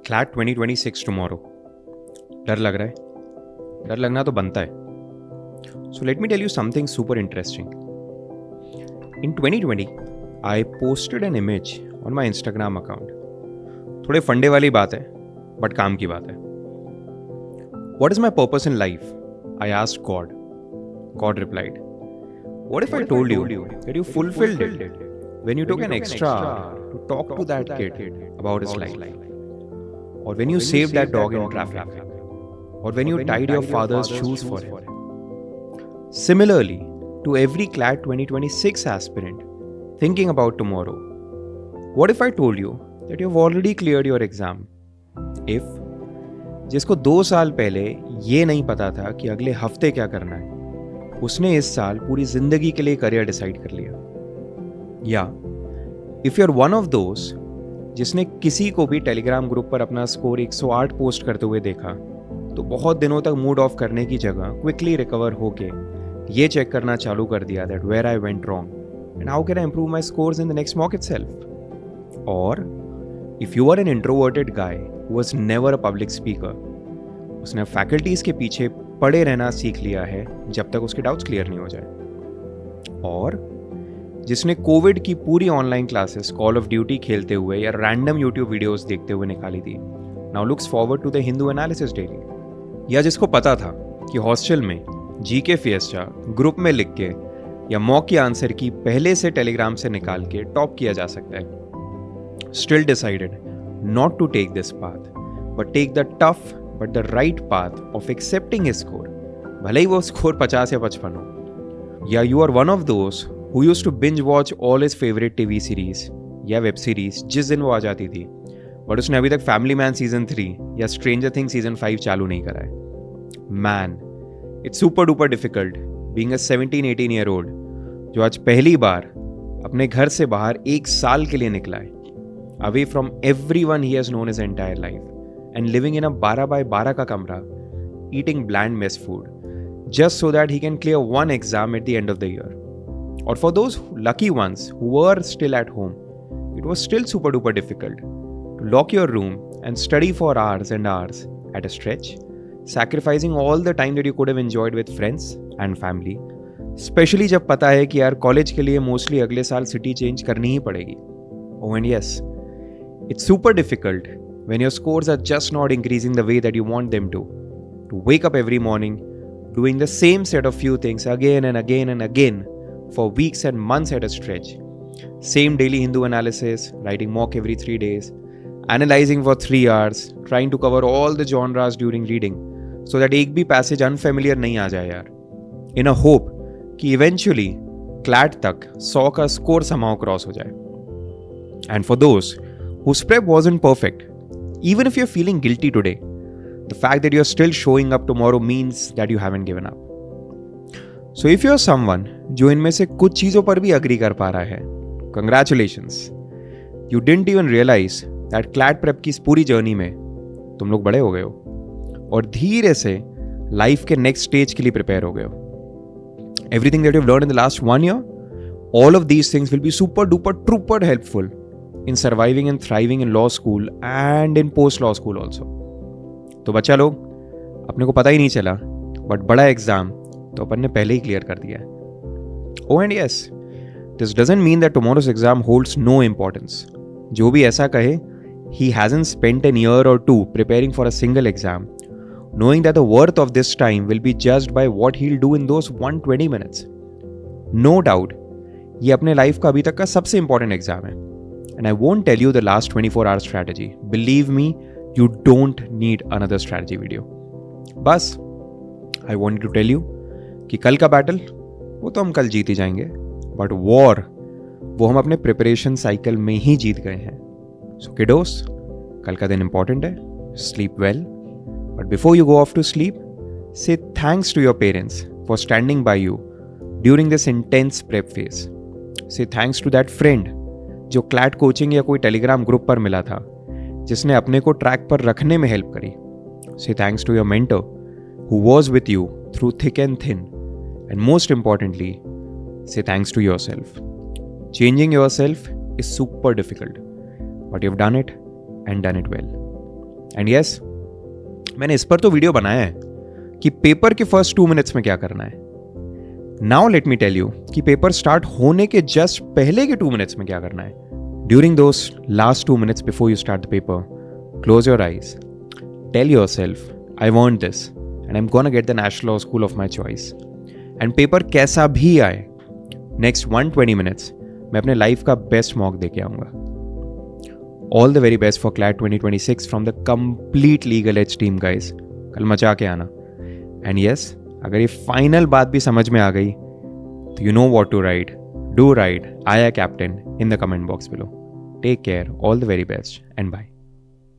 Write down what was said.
CLAT 2026 tomorrow. डर लग रहा है? डर लगना तो बनता है। So let me tell you something super interesting. In 2020 I posted an image on my Instagram account. थोड़े फंडे वाली बात है, बट काम की बात है। What is my purpose in life? I asked God. God replied, what if I told you that you fulfilled it when you took an extra hour to talk to that kid about his life? Or when you saved that dog in traffic? Or when you tied your father's shoes for him? Similarly, to every CLAT 2026 aspirant thinking about tomorrow, what if I told you that you've already cleared your exam? If जिसको 2 साल पहले ये नहीं पता था कि अगले हफ्ते क्या करना है, उसने इस साल पूरी जिंदगी के लिए करियर डिसाइड कर लिया। या if you are one of those जिसने किसी को भी टेलीग्राम ग्रुप पर अपना स्कोर 108 पोस्ट करते हुए देखा, तो बहुत दिनों तक मूड ऑफ करने की जगह क्विकली रिकवर होके ये चेक करना चालू कर दिया that where I went wrong and how can I improve my scores in the next mock itself. और if you are an introverted guy who was never a public speaker, उसने faculties के पीछे पड़े रहना सीख लिया है जब तक उसके डाउट्स क्लियर नहीं हो जाए। और जिसने कोविड की पूरी online classes call of duty खेलते हुए या रैंडम यूट्यूब वीडियोस देखते हुए निकाली थी, now looks forward to the Hindu analysis daily. या जिसको पता था कि हॉस्टल में जीके फिएस्टा ग्रुप में लिख के या मॉक की आंसर की पहले से टेलीग्राम से निकाल के टॉप किया जा सकता है, still decided not to take this path but take the tough but the right path of accepting his score, भले ही वो स्कोर 50 या 55 हो। या you are one of those who used to binge watch all his favorite TV series या web series जिस दिन वो आ जाती थी, बट उसने अभी तक फैमिली मैन सीजन 3 या स्ट्रेंजर थिंग्स सीजन 5 चालू नहीं करा है। Man, it's super duper difficult being a 17-18 year old जो आज पहली बार अपने घर से बाहर 1 साल के लिए निकला है, away from everyone he has known his entire life, and living in a 12 by 12 का कमरा, eating bland mess food, just so that he can clear one exam at the end of the year. Or for those lucky ones who were still at home, it was still super duper difficult to lock your room and study for hours and hours at a stretch, sacrificing all the time that you could have enjoyed with friends and family, especially जब पता है कि यार college के लिए mostly अगले साल city change करनी ही पड़ेगी। Oh and yes, it's super difficult when your scores are just not increasing the way that you want them to wake up every morning doing the same set of few things again and again and again for weeks and months at a stretch. Same daily Hindu analysis, writing mock every 3 days, analyzing for 3 hours, trying to cover all the genres during reading so that एक भी passage unfamiliar नहीं आ जाए यार, in a hope कि eventually CLAT तक 100 का score somehow cross हो जाए. And for those whose prep wasn't perfect, even if you're feeling guilty today, the fact that you're still showing up tomorrow means that you haven't given up. So if you're someone जो इनमें से कुछ चीज़ों पर भी agree कर पा रहा है, congratulations. You didn't even realize that CLAT prep की इस पूरी जर्नी में तुम लोग बड़े हो गए हो और धीरे से लाइफ के नेक्स्ट स्टेज के लिए प्रिपेयर हो गए हो. Everything that you've learned in the last 1 year, all of these things will be super duper trooper helpful in surviving and thriving in law school and in post law school also. तो बच्चा लोग, अपने को पता ही नहीं चला, but बड़ा exam तो अपन ने पहले ही क्लियर कर दिया है. Oh and yes, this doesn't mean that tomorrow's exam holds no importance. जो भी ऐसा कहे, he hasn't spent an year or two preparing for a single exam, knowing that the worth of this time will be judged by what he'll do in those 120 minutes. No doubt, ये अपने life का अभी तक का सबसे important exam है. And I won't tell you the last 24-hour strategy. Believe me, you don't need another strategy video. बस I wanted to tell you कि कल का बैटल वो तो हम कल जीत ही जाएंगे, बट वॉर वो हम अपने प्रिपरेशन साइकिल में ही जीत गए हैं. सो किडोस, कल का दिन इंपॉर्टेंट है. Sleep well, but before you go off to sleep, say thanks to your parents for standing by you during this intense prep phase. Say thanks to that friend जो CLAT coaching या कोई Telegram group पर मिला था, जिसने अपने को track पर रखने में हेल्प करी. Say thanks to your mentor who was with you through thick and thin, and most importantly say thanks to yourself. Changing yourself is super difficult, but you have done it and done it well. And yes, मैंने इस पर तो video बनाया है कि paper के first 2 minutes में क्या करना है. Now let me tell you कि पेपर स्टार्ट होने के जस्ट पहले के 2 मिनट्स में क्या करना है. During those last 2 minutes before you start the paper, close your eyes, tell yourself, I want this and I am gonna get the national law school of my choice. And paper कैसा भी आए, next 120 minutes मैं अपने life का best mock दे के आऊँगा. All the very best for CLAT 2026 from the complete Legal Edge team guys. कल मचा के आना. एंड यस, अगर ये फाइनल बात भी समझ में आ गई तो you know what to write. Do write I caption in the comment box below. Take care, all the very best and bye.